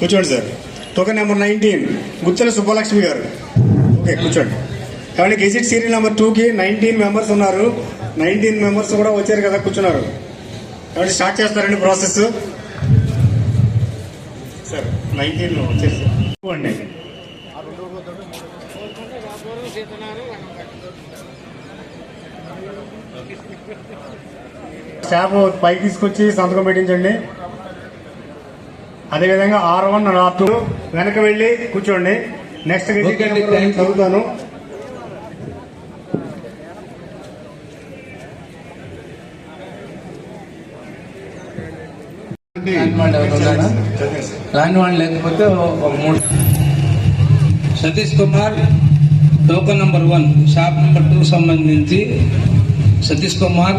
కూర్చోండి sir. Token number 19 Guttala Subbalakshmi గారు. Okay కూర్చోండి. కాబట్టి గెజిట్ సీరియల్ నెంబర్ 2కి 19 మెంబర్స్ ఉన్నారు. 19 మెంబర్స్ కూడా వచ్చారు కదా, కూర్చున్నారు. కాబట్టి స్టార్ట్ చేస్తారండి ప్రాసెస్. సార్ 19లో వచ్చేసి అండి స్టాఫ్ పైకి తీసుకొచ్చి సంతకం పెట్టించండి. అదేవిధంగా R1 R2 వెనక వెళ్ళి కూర్చోండి. నెక్స్ట్ చదువుతాను. రాని వాళ్ళు లేకపోతే ఒక 3. Satish Kumar token number 1 shop number 2 సంబంధించి Satish Kumar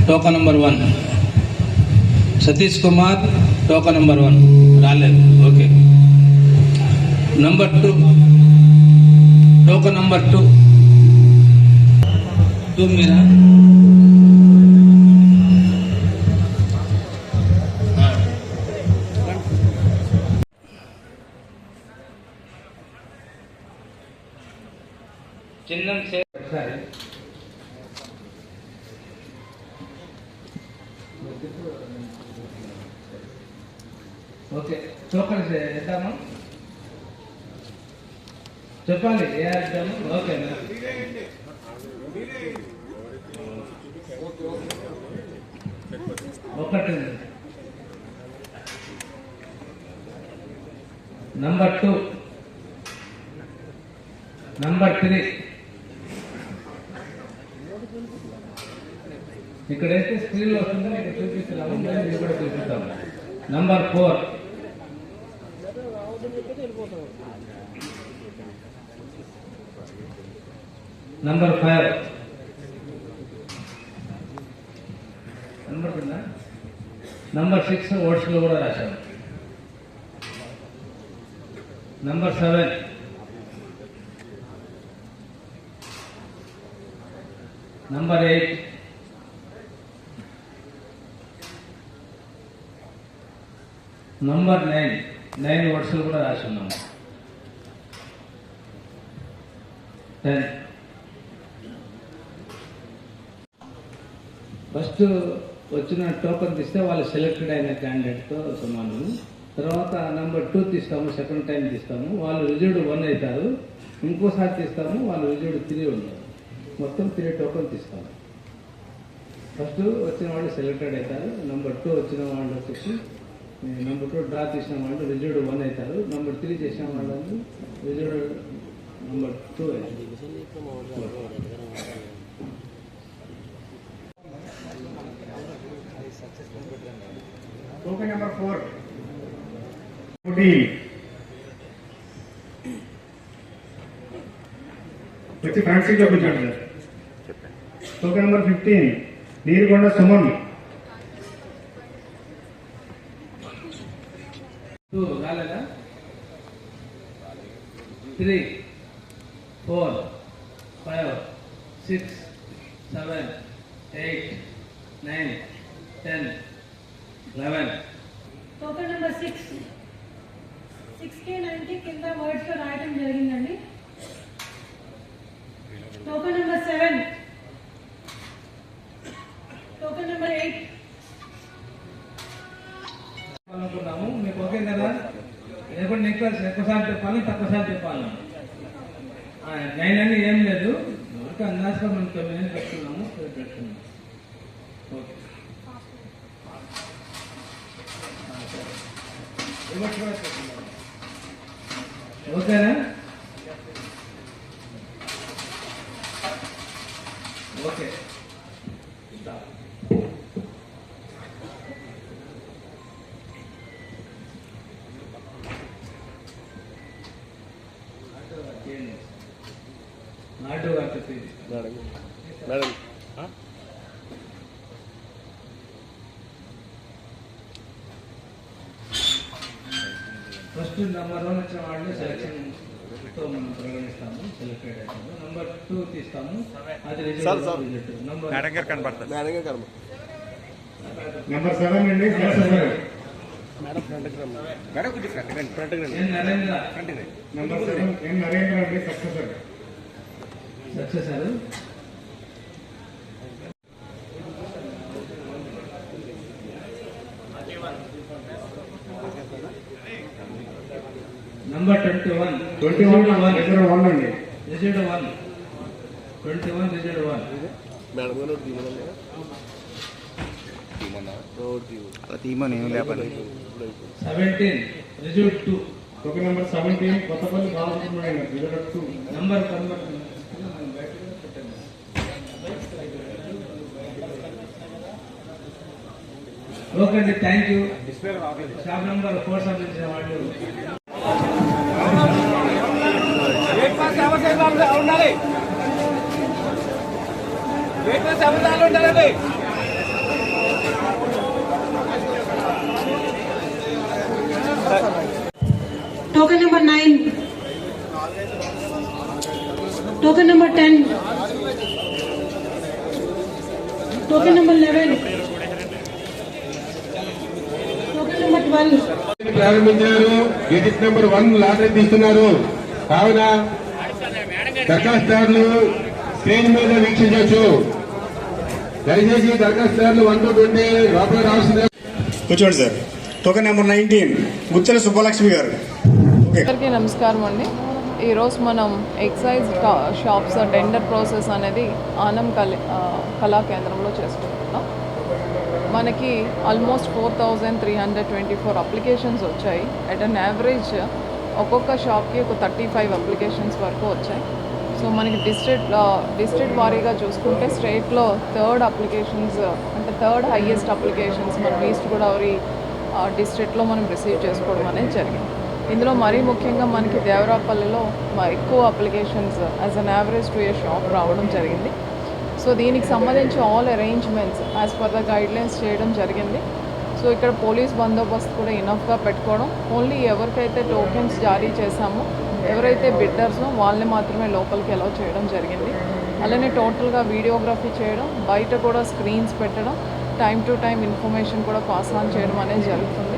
token number 1. Satish Kumar token number 1 రాలేదు. ఓకే. నంబర్ 2 టోకన్ నంబర్ 2 మీరా చిన్న ఒకసారి ఓకే టోకన్ వేద్దామా, చెప్పాలి ఏ వేద్దాము. ఓకే ఒకటి నంబర్ 2 నంబర్ 3 ఇక్కడ అయితే స్క్రీన్ లో వస్తుందో ఇక్కడ చూపిస్తున్నాము, ఇది కూడా చూపిస్తాము. నంబర్ 4 నంబర్ 5 కనబడుతుందా? నంబర్ 6 ఓట్స్ లో కూడా రాశాము. నంబర్ 7 నంబర్ 8 నంబర్ 9 ఓట్స్ లో కూడా రాసి ఉన్నాము. 10 ఫస్ట్ వచ్చిన టోకన్ తీస్తే వాళ్ళు సెలెక్టెడ్ అయిన క్యాండిడేట్తో సమానం. తర్వాత నంబర్ 2 తీస్తాము, సెకండ్ టైం తీస్తాము, వాళ్ళు రిజర్వ్డ్ 1 అవుతారు. ఇంకోసారి తీస్తాము, వాళ్ళు రిజర్వ్డ్ 3 ఉన్నారు. మొత్తం 3 టోకన్ తీస్తాము. ఫస్ట్ వచ్చిన వాళ్ళు సెలెక్టెడ్ అవుతారు. నంబర్ 2 వచ్చిన వాళ్ళు వచ్చేసి నంబర్ 2 డ్రా చేసిన వాళ్ళు రిజర్వ్డ్ 1 అవుతారు. నంబర్ 3 చేసిన వాళ్ళు రిజర్వ్డ్ నంబర్ 2 అవుతారు. టోకెన్ నెంబర్ 4 వచ్చి ఫ్రంట్ సీట్ లో కూర్చోండి sir. Token number 15 Neerugonda Suman. 2 రాలేదా? 3 4 5 6 7 8 9 10 11. టోకెన్ నెంబర్ 6కి 9కి కింద వర్డ్స్ లో రాయడం జరిగిందండి. టోకెన్ నెంబర్ 7, టోకెన్ నెంబర్ 8 అనుకున్నాము. మీకు ఓకే కదా? లేకుంటే ఎక్కువసార్లు చెప్పాలి, తక్కువసార్లు చెప్పాలి. 9 అని ఏం లేదు, అందాజుగా మనం 9 పెట్టుకున్నాము. ఓకే ఓకేనా? ఓకే నాటు వర్తది మేడం ఫస్ట్ నెంబర్ 1 వచ్చిన వాళ్ళు సెలక్షన్తో మనం ప్రకటిస్తాము, సెలెక్టెడ్ అవుతాము. నెంబర్ 2 తీస్తాము, అది రిజల్ట్. నెంబర్ నెంబర్ 7 అండి. ఎన్ నరేంద్ర నెంబర్ 7 ఎన్ నరేంద్ర అండి, సక్సెసర్. నంబర్ 21 రిజర్వ్ 1 అండి. Result 1 21 result 1. తీమని ఏం లేపండి. 17 result 2. Token number 17 Kothapalli Balasubrahmanyam, reserve 2. Number okay అండి, థ్యాంక్ యూ. షాప్ నెంబర్ 4 సంబంధించిన వాళ్ళు Token number 9. Token number 10. Token number 11. Token number 12. ప్రారంభించారు. గెజిట్ నెంబర్ 1 లాటరీ తీస్తున్నారు. కావున దరఖాస్తుదారులు స్క్రీన్ మీద వీక్షించవచ్చు. దయచేసి దరఖాస్తుదారులు 1 to 20 లోపల రావాల్సిందే. కూర్చోండి సార్. టోకెన్ నెంబర్ 19 గుత్తెల సుబ్బలక్ష్మి గారు. ఓకే. అందరికీ నమస్కారం అండి. ఈరోజు మనం ఎక్సైజ్ షాప్స్ టెండర్ ప్రాసెస్ అనేది ఆనం కళా కేంద్రంలో చేసుకుంటున్నాం. మనకి ఆల్మోస్ట్ 4,324 అప్లికేషన్స్ వచ్చాయి. అట్ అన్ యావరేజ్ ఒక్కొక్క షాప్కి ఒక 35 అప్లికేషన్స్ వరకు వచ్చాయి. సో మనకి డిస్ట్రిక్ట్ వారీగా చూసుకుంటే స్టేట్లో థర్డ్ హైయెస్ట్ అప్లికేషన్స్ మనం ఈస్ట్ గోదావరి డిస్ట్రిక్ట్లో మనం రిసీవ్ చేసుకోవడం అనేది జరిగింది. ఇందులో మరీ ముఖ్యంగా మనకి దేవరాపల్లిలో ఎక్కువ applications as an average to A shop రావడం జరిగింది. సో దీనికి సంబంధించి all arrangements as per the guidelines చేయడం జరిగింది. సో ఇక్కడ పోలీస్ బందోబస్తు కూడా ఇనఫ్గా పెట్టుకోవడం, ఓన్లీ ఎవరికైతే టోకెన్స్ జారీ చేశామో ఎవరైతే బిడ్డర్స్నో వాళ్ళని మాత్రమే లోపలికి అలౌ చేయడం జరిగింది. అలానే టోటల్గా వీడియోగ్రఫీ చేయడం, బయట కూడా స్క్రీన్స్ పెట్టడం, టైం టు టైం ఇన్ఫర్మేషన్ కూడా పాస్ ఆన్ చేయడం అనేది జరుగుతుంది.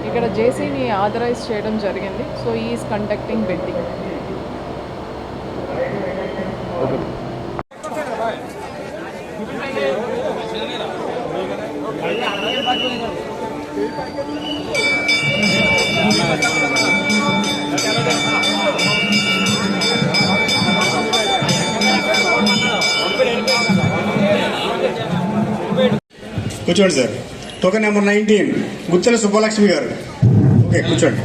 ఇక్కడ జేసీని ఆథరైజ్ చేయడం జరిగింది. So is conducting bidding. కూర్చోండి సార్. టోకెన్ నెంబర్ 19 గుత్తెల సుబ్బలక్ష్మి గారు. ఓకే, కూర్చోండి.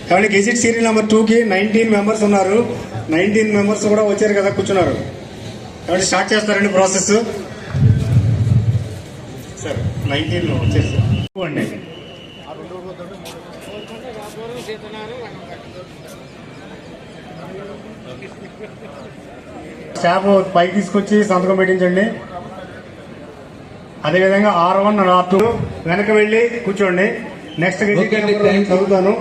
కాబట్టి గెజిట్ సీరియల్ నెంబర్ 2కి 19 మెంబర్స్ ఉన్నారు. 19 మెంబర్స్ కూడా వచ్చారు కదా, కూర్చున్నారు. కాబట్టి స్టార్ట్ చేస్తారండి ప్రాసెస్. సార్ 19 వచ్చేసి అండి. స్టాఫ్ పైకి తీసుకొచ్చి సంతకం పెట్టించండి. అదేవిధంగా R1 R2 వెనక వెళ్ళి కూర్చోండి. నెక్స్ట్ చదువుతాను.